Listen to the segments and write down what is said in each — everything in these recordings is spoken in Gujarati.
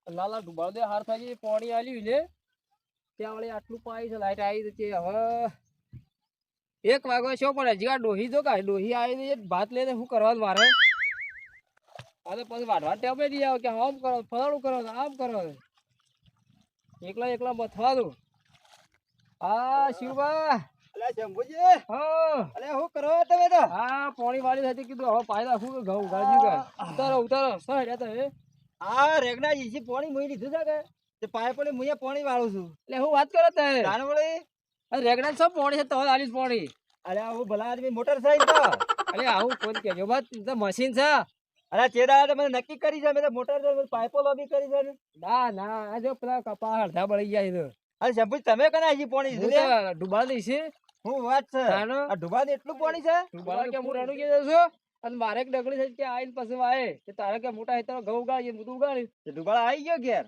લાલા ડુબાડ દે હાર થાય પાણી આલ્યું લે ત્યાં વળી આટલું પાઈ છે લાઈટ આવી છે હવે 1 વાગ્યો છો પણ હજી આ ડોહી જો કાંઈ ડોહી આવી ને ભાત લઈને શું કરવાનું મારે આ તો પછી વાઢવા ટેપે નહીં આવે કે આમ કરો ફલાણું કરો આમ કરો એકલા એકલા મથવાનું હા શિવબા અલે શંભુજી હા અલે હું કરો તમે તો હા પાણી વાળી હતી કીધું હવે પાઈ નાખું ઘઉં ઉગાડ્યું કે ઉતારો ઉતારો સાહેબ તમે આ રેગના ઈસી પાણી મોઈ લીધું છે કે તે પાઇપ વડે મુએ પાણી વાળું છું એટલે હું વાત કરો તે તાન વડે રેગડા સબ પાણી છે તો આલીસ પાણી અરે હું ભલા આદમી મોટર સાઈડ તો અરે આવું કોણ કેજો બાત તો મશીન છે અરે ચેડા તમે નક્કી કરી છે મેં મોટર પાઇપો લોબી કરી છે ના ના આ જો પેલા કપા અડધા બળી ગયા છે અરે શંભુજી તમે કને હજી પાણી લીધું લે ડુબાડ દઈ છે હું વાત છે આ ડુબાદ એટલું પાણી છે ડુબાડ કે હું રણું કે જઉં છું અને મારે એક ડગડી છે કે આઈને પછી વાય કે તારે કે મોટા હેતર ઘઉં ઉગાડીએ બધું ઉગાડી ડુબાડ આવી ગયો ઘેર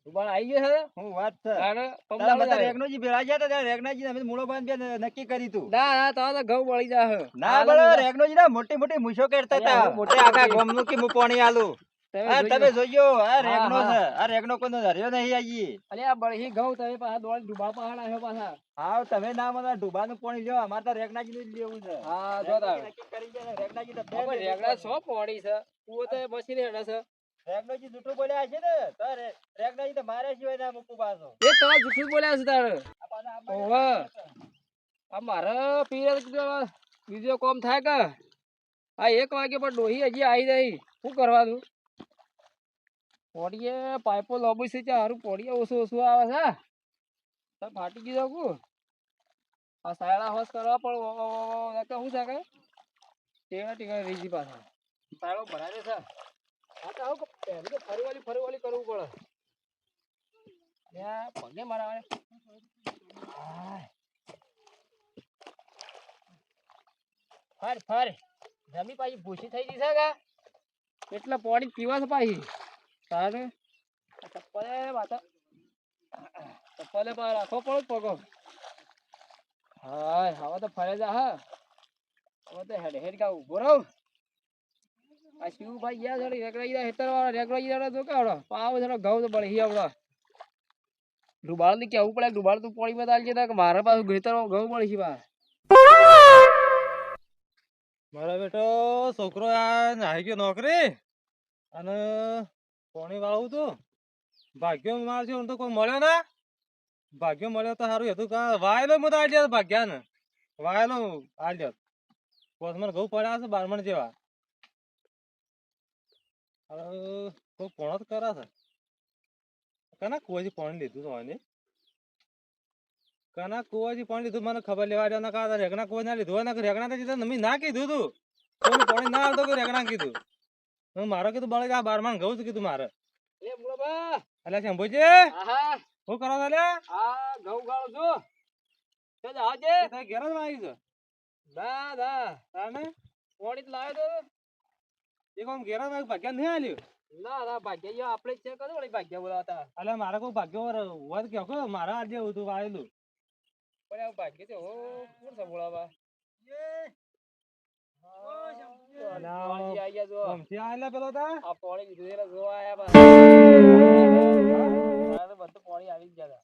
ડુબાડ આવી ગયો છે હું વાત છે તારે તારા રેગનોજી ભેળા ગયા હતા રેગનાજી અમે મૂળો બાંધ બે નક્કી કરી તું ના ના તારે ઘઉં બળી જાય ના બળે રેગનોજી ના મોટી મોટી મૂછો કરતા હતા મોટે આખા ગોમનું કે હું પાણી આલું તમે જોયો આ રેગનો છે આ રેગનો કોનો ધર્યો નહીં આજી અલે આ બળી ઘઉં તમે પાછા દોડ ડુબા પહાડ આવ્યો પાછા હા તમે ના મને ડુબાનું પાણી લ્યો અમાર તો રેગનાજી નું જ લેવું છે હા જો તાર નક્કી કરી દે રેગનાજી તો રેગડા સો પાણી છે કુવો તો મશીન હેડે છે રેગનાજી જૂઠું બોલ્યા છે ને તો રેગનાજી તો મારે સિવાય ના મૂકું પાછો એ તો જૂઠું બોલ્યા છે તારે આ પાછા ઓહો આ મારે પીરે બીજો કોમ થાય કે આ 1 વાગે પણ ડોહી હજી આવી નહીં શું કરવાનું પોડીએ પાઇપો લોબી છે હારું પોડીએ ઓછું ઓછું આવે છે તો ફાટી ગયું કુ આ સાયડા હોશ કરવા પણ શું છે કે ટેવા ટીકા રીજી પાછા સાયડો ભરાય છે હા તો આવું પહેલી તો ફરીવાલી કરવું પડે પગે મારા ફર જમી પાછી ભૂસી થઈ ગઈ છે કે એટલે પાણી પીવા છે પાછી તારે ચપ્પલે પાછા ચપ્પલે રાખવો પડે પગો હા હવે તો ફરે જા હા હવે તો હેડ કા ઉભો રહું આ શિવભાઈ ગયા છે રેગડા હેતર વાળા રેગડા તો કાવડો પાવ છે ઘઉં તો બળી આવડો ડુબાડ ને કેવું પડે ડુબાડ તું પાણી માં ચાલજે કે મારા પાસે ઘેતર ઘઉં બળી છે મારો બેટો છોકરો આ નાહી ગયો નોકરી અને પાણી વાળું તું ભાગ્યો મારજો તો કોઈ મળ્યો ના ભાગ્યો મળ્યો તો સારું હતું કા વાયેલો હું તો આડ્યા ભાગ્યા ને વાયેલો આડ્યો બસ મને ઘઉં પડ્યા છે 12 જેવા હવે કોઈ પોણો જ કરા છે કના કુવાજી પાણી લીધું તો એને કના કુવાજી પાણી લીધું મને ખબર લેવા દે ના કા રેગણા કુવા ના લીધું હોય રેગણા તો નમી ના કીધું તું કોઈ પાણી ના આવતો કોઈ રેગણા કીધું મારે કીધું બળે આ 12 ઘઉં કીધું મારે એ મુળબા અલે શંભુજી હા શું કરો છો લે આ ઘઉં ગાળું છું તે આવજે તે ઘેર જ આવી છે ના ના તાને પાણી જ લાવ્યો તો એ કોમ ઘેર જ ભાગ્યા નહીં આલ્યું ના ના ભાગ્ય આપણે જ છે કદો વળી ભાગ્ય બોલાવતા અલે મારે કોઈ ભાગ્યો હોય કે કહો મારા આજે હતું વાયેલું પણ આ ભાગ્ય તો હો કોણ છે બોલાવા પેલો તા આ પાણી લીધું એટલે જોવા આયા બધું પાણી આવી ગયા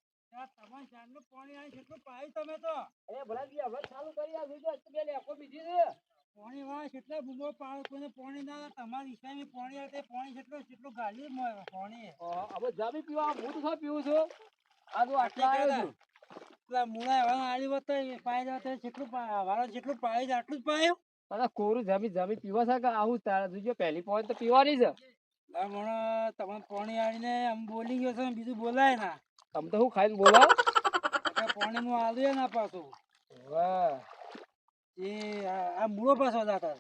પાણી આવી કેટલું પાયું તમે તો અરે ભલાજી હવે ચાલુ કરી આ વિડિયો બે લેખો બીજી છે પાણી વાળા કેટલા બુબો પાડો કોઈને પાણી ના તમારી ઈચ્છાની પાણી આવે પાણી કેટલું ગાલી પાણી હવે જામી પીવા હું તો શું પીવું છું આ તો આટલા આવ્યો છું પેલા મુળા એવા આલી વત પાઈ જતા કેટલું વાળા જેટલું પાય છે આટલું જ પાયું દાદા કોરું જામી પીવા છે કે આવું તારા જોજો પહેલી પોઈન્ટ તો પીવાની છે તમે પાણી આવીને આમ બોલી ગયો છે બીજું બોલાય ના તમે તો હું ખાઈને બોલાવ પાણી નું આલું ના પાછું વાહ એ આ મૂળો પાછો જાતા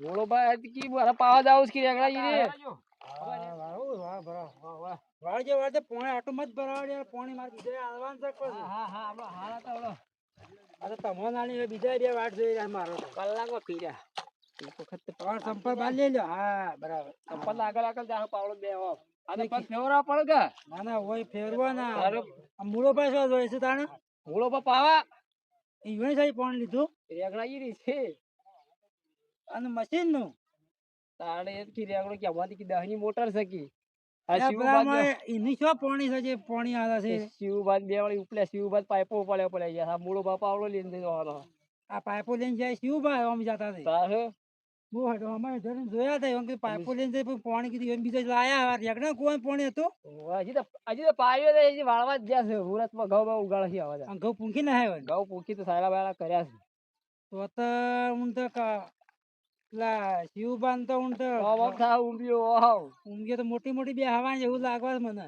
બોલો ભાઈ કી મારા પાવા જાવ કે રેગડા ઈ રે વાળજે પાણી આટલું મત ભરાવડે પાણી મારે બીજા આલવાન છે હા આપણો હાલ હતા ઓલો અરે તમને નાની બીજા બે વાટ જોઈ રહ્યા મારો કલાકમાં પી રહ્યા એક વખત સંપર્ક બાંધી લઈ લો હા બરાબર સંપર્ક આગળ જાવ પાવડો બે અને પગ ફેવરા પડે કે ના ના હોય ફેરવાના તારે આ મૂળો પાછો જોઈ છે તાણે મૂળો પર પાવા ઈવણ સાહેબ પાણી લીધું રેગડાઈ રહી છે અને મશીન નું તારે એ થી રેગડો કે અમારી કે દહની મોટર સકી આ આ શિવબાદ પેલામાં એની શું પાણી છે જે પાણી આવે છે શિવબાદ બે વાળી ઉપલે શિવબાદ પાઇપો પડે ગયા આ મૂળો બાપા આવડો લઈને જવાનો આ પાઇપો લઈને જાય શું ભાઈ આમ જતા હતા તારે બહુ હટો અમારે ઘરે જોયા હતા એમ કે પાઇપો લઈને જાય પણ પાણી કીધું એમ બીજા લાયા રેગડા કોઈ પાણી હતું હજી તો પાયો ને હજી વાળવા જ ગયા છે મુહૂર્તમાં ઘઉં બહુ ઉગાડ છે આવા આ ઘઉં પૂંખી ના આવ્યો ઘઉં પૂકી તો સારા બારા કર્યા છે તો હું તો પેલા શિવબાન તો હું તો ઊંઘ્યો તો મોટી મોટી બે હવા જેવું લાગવા મને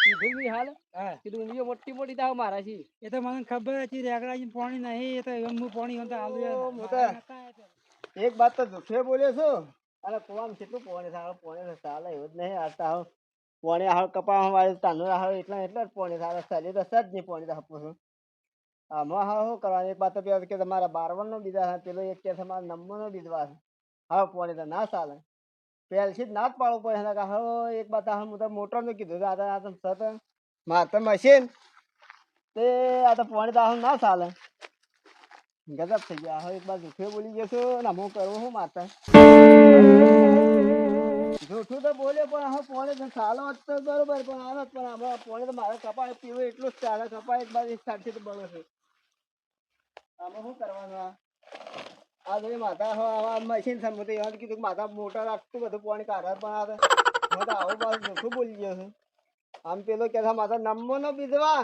કીધું બી હાલ હા કીધું ઊંઘ્યો મોટી મોટી તાવ મારા છે એ તો મને ખબર હતી રેગડા પાણી નહીં એ તો એમ હું પાણી હું તો એક વાત તો દુખે બોલ્યો છો અરે કોમ કેટલું પોણે સારો પોણે ચાલે એવું જ નહીં આવતા હું પોણે હાલ કપા વાળે તાનો હાલ એટલા એટલા જ પોણે સારા ચાલે તો સજ નહીં પોણે આપું છું આમાં હા શું કરવાનું એક વાત તો કે તમારા 12 નો બીજા પેલો એક કે તમારા નંબર નો બીજવા હા પોણે તો ના ચાલે પહેલથી જ ના જ પાડવું પડે કે હા એક વાત હું તો મોટર નું કીધું આ તો સત મારે તો મશીન તે આ તો પોણે તો ના ચાલે ગજબ થઈ ગયા હવે એક બાર જૂઠે બોલી જશો ને હું કરવું શું માતા જૂઠું તો બોલે પણ હવે પોણે તો ચાલો જ તો બરોબર પણ આનો જ પણ આમાં પોણે તો મારે કપાય પીવું એટલું જ ચાલે કપાય એક બાર એક સાથે તો બળો છે આમાં શું કરવાનું આ જોઈ માતા હવે આવા મશીન છે હું તો એવા કીધું કે માતા મોટર આટલું બધું પાણી કાઢે પણ આ હું તો આવું પાછું જૂઠું બોલી ગયો છું આમ પેલો કે છે માતા નંબર નો બીજવા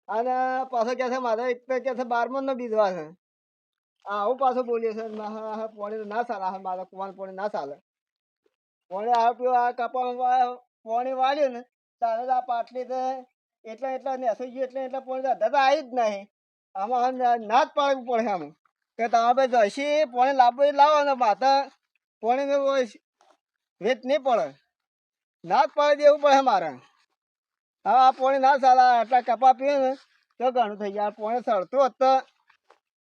અને પાછો કે છે માતા એક તો કે છે 12 નો બીજવા છે આવું પાછું બોલીએ છે પોણી ના ચાલે મારા કુવાન પોણી ના ચાલે પોણી આ પીવું આ કપા પોણી વાળ્યું ને તારે આ પાટલી તો એટલા નેસો ગયું એટલે પોણી અધા તો આવી જ નહીં આમાં ના જ પાડવું પડે આમ કે તમે ભાઈ જશી પોણી લાવવું લાવો ને માતા પોણી વેચ નહીં પડે ના જ પાડી દેવું પડે મારે હવે આ પોણી ના ચાલે આટલા કપા પીએ ને તો ઘણું થઈ જાય પોણી સળતું હોત તો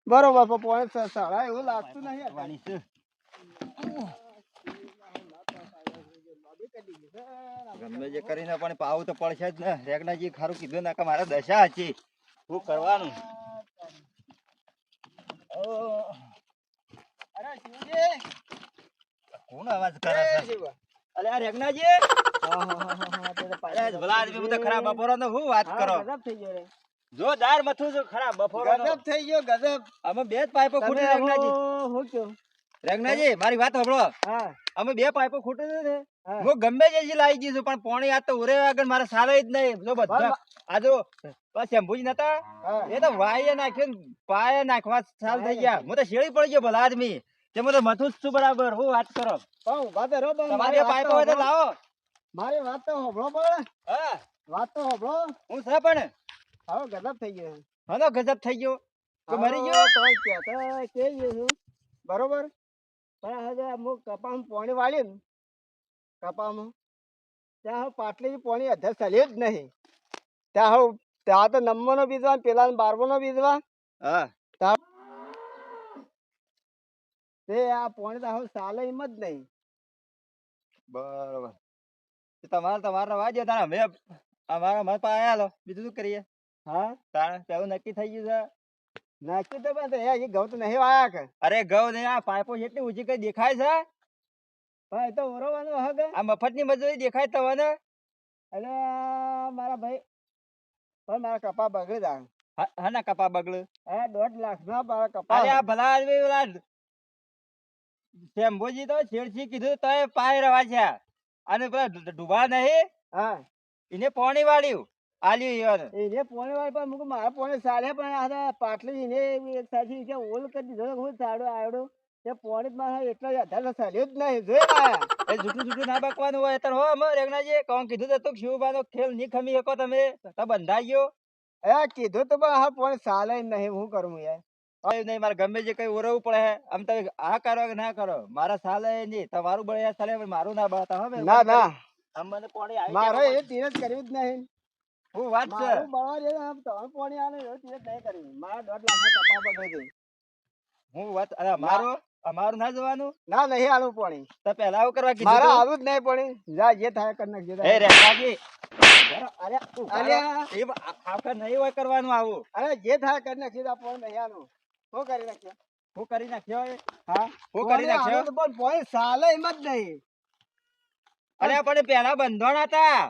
બરોબર પણ પોણી સળા એવું લાગતું નહીં ગમે જે કરીને પણ પાવું તો પડશે જ ને રેગનાજી ખારું કીધું ને કે મારે દશા હતી શું કરવાનું અરે શિવજી કોણ અવાજ કરે છે અલે આ રેગનાજી અરે ભલા આદમી બધો ખરાબ બપોરો નો હું વાત કરો ગજબ થઈ ગયો રે જોરદાર મથું છું ખરાબ બપોરો ગજબ થઈ ગયો ગજબ અમે બે જ પાઇપો ખૂટી રેગનાજી હું છું રેગનાજી મારી વાત સાંભળો હા અમે બે પાઇપો ખૂટી છે હા. હું ગમે જે લાવી જઈશું પણ પાણી આ તો ઉરે આગળ મારે સારો જ નહીં જો બધા આ જો શેમ્પૂ નતા હા. એ તો વાયે નાખ્યો પાયે નાખવા સાલ થઈ ગયા હું તો શેળી પડી ગયો ભલા આદમી તે મને મથું જ છું બરાબર હું વાત કરો પણ ઉભા તો રહો પણ તમારી પાઇપો હોય તો લાવો મારી વાત તો હોભળો પડે હા વાત તો હોભળો હું છે પણ હવે ગજબ થઈ ગયો હનો ગજબ થઈ ગયો તો મરી ગયો તો કહેતા કે છું બરોબર પણ હવે અમુક કપામાં પાણી વાળ્યું ને કપામાં ત્યાં હવે પાટલી પાણી અધર ચાલ્યું જ નહીં ત્યાં તો નંબરનો બીજવા પેલા 12 નો બીજવા હા તે આ પાણી તો હવે ચાલે એમ જ નહીં બરોબર તમારે રવા દો તારે અમે અમારા મત આયા લો બીજું શું કરીએ હા તારે પેલું નક્કી થઈ ગયું છે નાખ્યું તો પણ એ ઘઉં તો નહીં વાયા કે અરે ઘઉં ને આ પાઇપો જેટલી ઊંચી કઈ દેખાય છે પણ એ તો ઓરવાનું હે કે આ મફતની મજૂરી દેખાય તમને એટલે મારા ભાઈ પણ મારા કપા બગડી જાય હા ના કપા બગડું 1.5 લાખ ના મારા કપા અરે આ ભલા આદમી પેલા શેમ્ભુજી તો છેડછી કીધું તો પાય રવા છે અને પેલા ડૂબા નહીં હા એને પાણી વાળ્યું આલ્યું એને પોણે વાર પણ મૂકું મારા પોણે ચાલે પણ આ પાટલી એને એક સાથી કે ઓલ કરી દીધો હું ચાડો આવડો તે પોણે માં એટલા અધાર ચાલ્યો જ નહીં જોઈ આયા એ જૂઠું ના બકવાનું હોય તો હો અમે રેગનાજી કોણ કીધું તો શિવબાનો ખેલ નહીં ખમી શકો તમે તો બંધાઈ ગયો એ કીધું તો પણ હા પોણે ચાલે જ નહીં હું કરું યાર હવે નહીં મારે ગમે જે કઈ ઓરવું પડે આમ તમે આ કરો કે ના કરો મારા સાલે નહીં તમારું બળે ચાલે પણ મારું ના બળતા હવે ના ના અમને પાણી આવી મારે જાય એ તીરજ કર્યું જ નહીં હું વાત છે મારું બળવા દે આમ તમે પોણી આલે એ તીરજ નહીં કર્યું મારા 1.5 લાખ ના કપા બગડે છે હું વાત અરે મારો અમારું ના જોવાનું ના નહીં આલું પાણી તો પહેલા આવું કરવા મારે કીધું આલું જ નહીં પાણી જા જે થાય કરી નાખજે એ રેખાજી અરે અલ્યા. એ આખા નહીં હોય કરવાનું આવું અરે જે થાય કરી નાખજે આ પાણી નહીં આલું શું કરી નાખ્યો હું કરી નાખ્યો એ? હા હું કરી નાખ્યો? આલું તો પણ પાણી સાલે એમ જ નહીં અરે પણ પેલા બંધણ હતા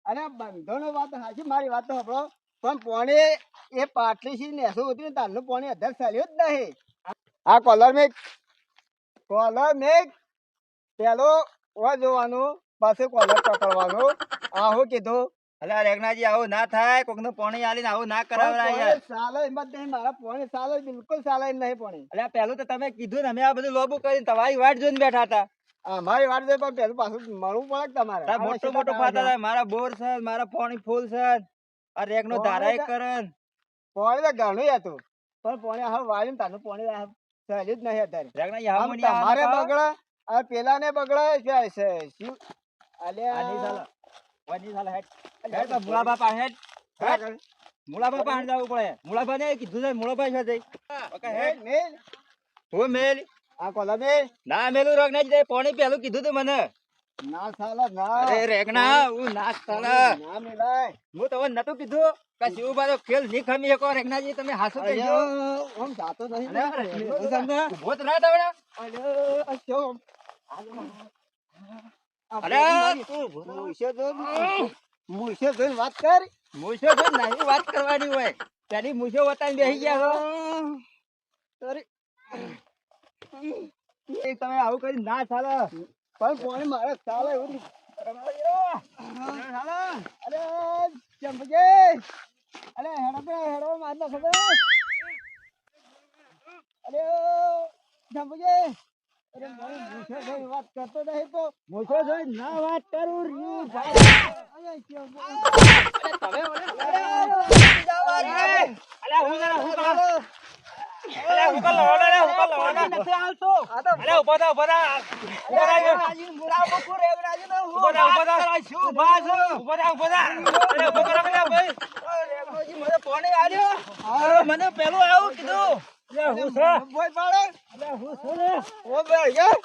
અને બંધોનો વાત હાચી મારી વાત તો સાંભળો પણ પાણી એ પાટલી થી નેસો હતી ને તારનું પાણી અધર ચાલ્યો જ નહીં આ કોલર મેં પેલો ઓ જોવાનું પાછું કોલર પકડવાનું આ હું કીધું અલ્યા રેગનાજી આવું ના થાય કોકનું પાણી આલીને આવું ના કરાવરાય યાર સાલે એમ જ નહીં મારા પાણી સાલે બિલકુલ સાલે એમ નહીં પાણી અલ્યા પહેલું તો તમે કીધું ને અમે આ બધું લોબુ કરીને તમારી વાટ જોઈને બેઠા હતા અમારી વાત છે પણ પેલું પાછું મળવું પડે કે તમારે તાર મોટું મોટું ફાતા થાય મારા બોર છે મારા પાણી ફૂલ છે આ રેગનો ધારાય કરન પાણી તો ઘણું હતું પણ પાણી હવે વાળીને તારનું પાણી ચાલ્યું જ નહીં અત્યારે રેગનાજી આમ હામુની તમારે બગડે આ પેલા ને બગડે છે શિવ અલ્યા હેડ તો મુળા બાપા હેડ મુળા બાપા હેડ જવું પડે મુળા બા ને કીધું છે મુળા ભાઈ છે ઓકે હેડ મેલ હું મેલ આ કોલા મેલ ના મેલું રેગનાજી પાણી પહેલું કીધું તું મને ના સાલા ના અરે રેગના હું ના સાલા ના મેલાય હું તમને નતું કીધું કે શિવબાનો ખેલ નહીં ખમી શકો રેગનાજી તમે હાસુ કહેજો આમ જાતો નહીં ઉભો તો ના થવડા અલ્યા શું અરે મૂછે જોઈને વાત કર મૂછો તો નહીં વાત કરવાની હોય પેલી મૂછો વતાઈને બેસી ગયા છો એ તમે આવું કરી ના ચાલે પણ કોણે મારે ચાલે એવું અરે ચંપજે અરે હેડો માર ના ખબર અરે ચંપજે અરે મારી મૂછે જોઈને વાત કરતો નહીં તો મૂછો જોઈ ના વાત કરું રહ્યું અરે ચંપુ મને પેલું આવું કીધું બોલ પાડે ઓ બે યાર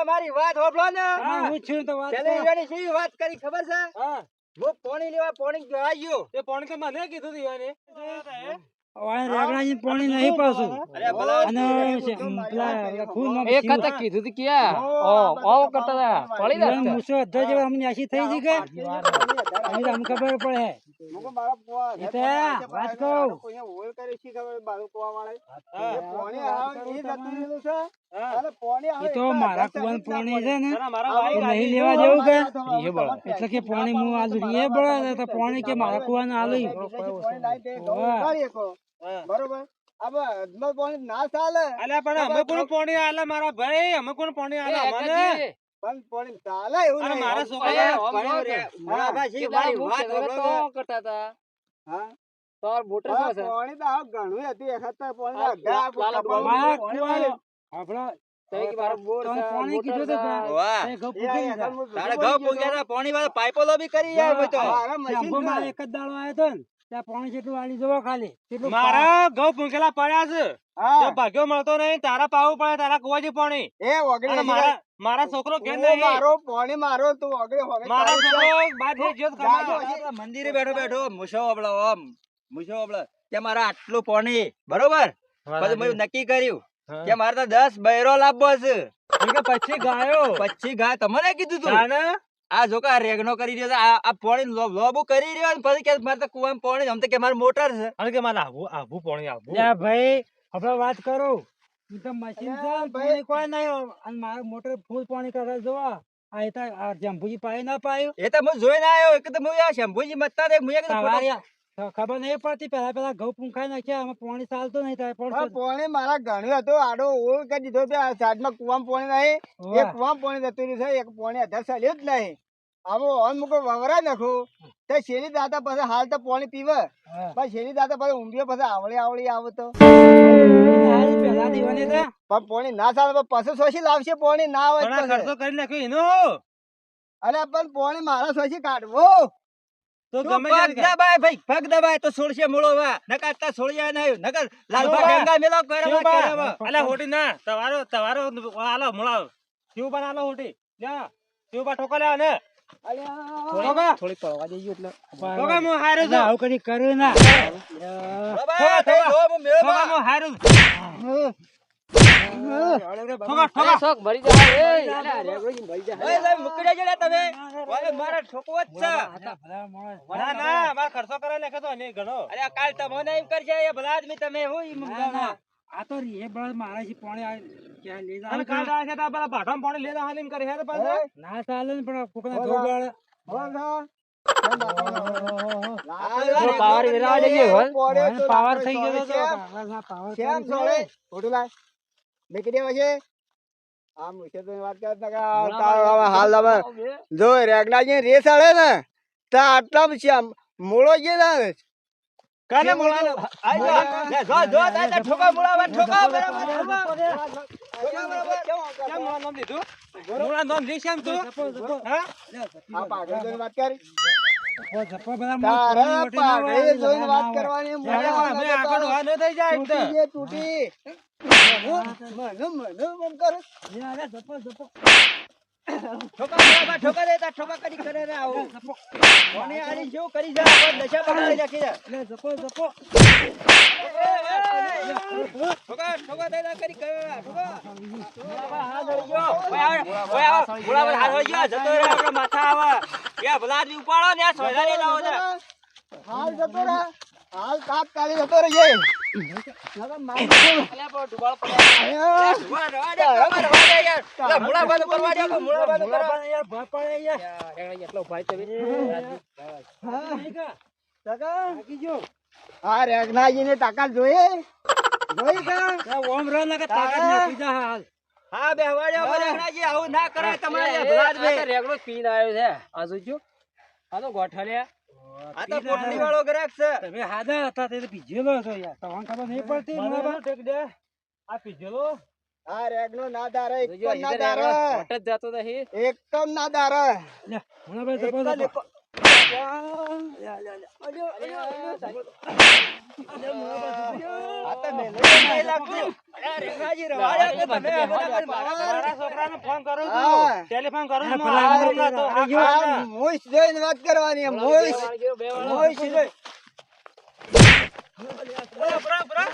મારી વાત હોભળો ને હું છું તો વાત પેલી ઈવાની શી વાત કરી ખબર છે હું પાણી લેવા પાણી જોવા ગયો એ પાણી તો મને કીધું તું ઈવાને. રેગણાજી પાણી નહીં પાછું અરે ભલા અને પેલા ખૂનમાં એક હતા કીધું તું ક્યાં ઓ કરતા હતા પડી શિવનો જતા મૂછો અધો જેવો અમને આશી થઈ ગઈ કે અમને તો અમને ખબર પડે મુકો મારા પોવા એ તો વાત કહું. કોઈને ઓલ કરી શી ખબર મારું પોવા વાળે એ પોણી આવે એ જતું રહેલું છે અને પોણી આવે એ તો મારા કુવાનું પાણી છે ને તારા મારા એ ભાઈ નહીં લેવા જેવું કે એ બળે. એટલે કે પાણી હું આલુ એ બળે તો પાણી કે મારા કુવાનું આલુ પોણી લાઈ દે ઘઉં ઉગાડી શકો. બરોબર હવે અદમાં પોણી ના ચાલે અલ્યા પણ અમે કોણ પાણી આલે મારા ભાઈ અમે કોણ પાણી આલે અમને પણ પોણી ચાલે એવું અરે નહીં. મારા છોકરા હા તાર મોટર હા, છે પોણી તો આવ ઘણું હતું એક હતા પોણી ના અડધા આ લાલા કપાળું મારા પોણી વાળું. આપણો તઈ કે મારો બોર તમે છે પાણી કીધું તો મોટર વાહ એ ગપ એ આ પૂછી હેઠળ હું તારે ભૂલી ઘઉં ગયો પૂગ્યા તો. હતા પાણી વાળા પાઇપો લોબી કરી યાર ભાઈ તો મારા મશીન શંભુ માં છે. એક જ દાડો આવ્યો તો ને ત્યાં પાણી જેટલું આલી જોવો ખાલી કેટલું મારા ઘઉં પૂંકેલા પડ્યા છે હા તો ભાગ્યો મળતો નહીં તારા પાવું પડે તારા કુવાજી પાણી એ ઓગળી અને મારા છોકરો ઘેર નહીં મારો પોણી મારો તું ઓગળી હોગે મારા તારું છોકરો બાર ની જ્યોત કમાય. આપણા મંદિરે બેઠો બેઠો મૂછો અબળો ઓમ મૂછો અબળો કે મારા આટલું પાણી બરોબર પછી મેં નક્કી કર્યું કે મારે તો 10 બૈરો લાવવો છે કેમ કે પછી ગાયો પછી ગાય તમને કીધું તું જાને આ જો કે આ રેગનો કરી રહ્યો છે આ પાણી લોબુ કરી રહ્યો અને પછી કે મારે તો કુવામાં પાણી આમ તો કે મારે મોટર છે અને કે મારે આવું પાણી આવું લે ભાઈ આપણે વાત કરો હું તો મશીન છે અલ્યા પાણી કોઈ નહીં અને મારે મોટર ફૂલ પાણી કરે જોવા આ એ તો આ જંભુજી પાય ના પાયું એ તો હું જોઈને આવ્યો કે તો હું આ શંભુજી મતતા દે હું કીધું સવારે ખબર નહીં પડતી પેલા ઘઉં પૂંખાઈ નાખ્યા આમાં પાણી ચાલતું નહીં થાય પણ પડશે પોણી મારા ઘણું હતું આડો ઓળ કરી દીધો બે આ સાઈડમાં કુવામાં પોણી નહીં હોવે. એક કુવામાં પોણી જતું રહ્યું છે એક પોણી અધર ચાલ્યું જ નહીં આવો ઓન મૂકો વવરાય નાખું તો શેરી દાતા પછી હાલ તો પોણી પીવે હા. પણ શેરી દાતા પછી ઊંઘ્યો પછી આવળી આવે તો પેલા દીવાની તો પણ પોણી ના ચાલે પણ પછી સોશી લાવશે પોણી ના હોય પણ આ તો ખર્ચો કરી નાખ્યો એનો અરે પણ પોણી મારા સોશી કાઢવો તો તું ગમે પગ ત્યારે દબાય ભાઈ પગ દબાય તો છોડશે મૂળો વા નકર તા છોડ્યા નહીં નકર લાલભા શિવબા. ગંગા મેલો કરવા શિવબા. કેરાવા. અલા હોટી ના તમારો આલો મળાવ શિવબા આલો હોટી લ્યા શિવબા ઠોકા લ્યા ને ઠોકા થોડીક પડવા દેજો એટલે ઠોકા હું હારું એટલે છું આવું કદી કર્યું ના દબાય, થઈ લો, હું મેળમાં. ઠોકા હું હારું ઠોકા અરે ઠોકા શોખ મરી જાય એ અલા રેગડોજી મરી જાય ઓય ભાઈ મુકડે છે લે તમે ઓય મારા ઠોકો જ છે ના ના માર ખર્ચો કરાવી નાખ્યો તો નહીં ઘણો અરે આ કાલ તમને એમ કરશે એ ભલા આદમી તમે હું ઈ મંગાના આ તો રે બળ મારા છે પાણી આ ક્યાં લઈ અને કાલ જાવ આ છે તો આ પેલા ભાઠામાં પાણી લેતા હાલ એમ કરે હેર પાછા ના ચાલે ને પણ કોકના ઘઉં બળ પાવર વિરાવા જઈએ હોલ પાવર થઈ ગયો તો પાવર કેમ છોડે ખોટું લાય મેકી દેવા છે આમ વિશે તો વાત કરતા કે તારો હાલ હવે જો રેગલાજી રેસ આડે ને તો આટલા પછી આમ મૂળો જે ને કાલે મોળાનો આઈ જા લે જો જો તાતા ઠોકા બોલાવા ઠોકા બરાબર ઠોકા કેમ મોળા નામ લીધું મોળા નામ લઈ શ્યામ તું હા આ પાગલ જોઈને વાત કરી જપ્પા બધા તારે પાગલ જોઈને વાત કરવાની અરે અમે આગળ ઉભા ન થઈ જાય એમ તો. તૂટી મન કરે ઠોકા બોલાવા ઠોકા દેતા ઠોકા કરી કરે રે આવો કોને આડી જો કરી જા પણ દશા બગાડી નાખી જા ઠોકા ઠોકા દેતા કરી કરે ઠોકા હા ધરી ગયો ઓય બોલાવા હાથ હોય ગયો જતો રે આપણા માથા આવા એ ભલા આદમી ઉપાડો ને આ સોયલા લાવો ને હાલ જતો રે હાલ તાત્કાલિક જતો રે જે મુળા બાજુ કરવા દે મુળા બાજુ કરવા એટલો ભાઈ તો હા રેગનાજી ને તાકાત જોઈએ જોઈ કા ઓમ રો ના તાકાત ના પીજા હાલ હા બેહવાડ્યો બરાગણાજી આવું ના કરાય તમારે ભલા આદમી રેગડો પીને આવ્યો છે આ જોજો આ તો ગોઠલિયા આ તો પોટલી વાળો ગ્રાહક છે તમે હાજર હતા તે પીજેલો હતો યાર તમને ખબર નહીં પડતી મને મોળા ટેક દે આ પીજેલો હા રેગનો ના દારે જોજો એકદમ ના ઈધર દારે હોટ જ જાતો નહીં એકદમ ના દારે મોળા ભાઈ જપ્પા આ તો મેલો નહીં લાગતું અરે રેગણાજી રવાડ્યા કે તમે બધા મારા છોકરાને ફોન કરું હા. છું ટેલિફોન કરું છું પેલા મારા આગળ છોકરા તો આ આ મોઈશ જોઈને વાત કરવાની મોઈશ બે વાળો મોઈશ જોઈ બરા, બરા.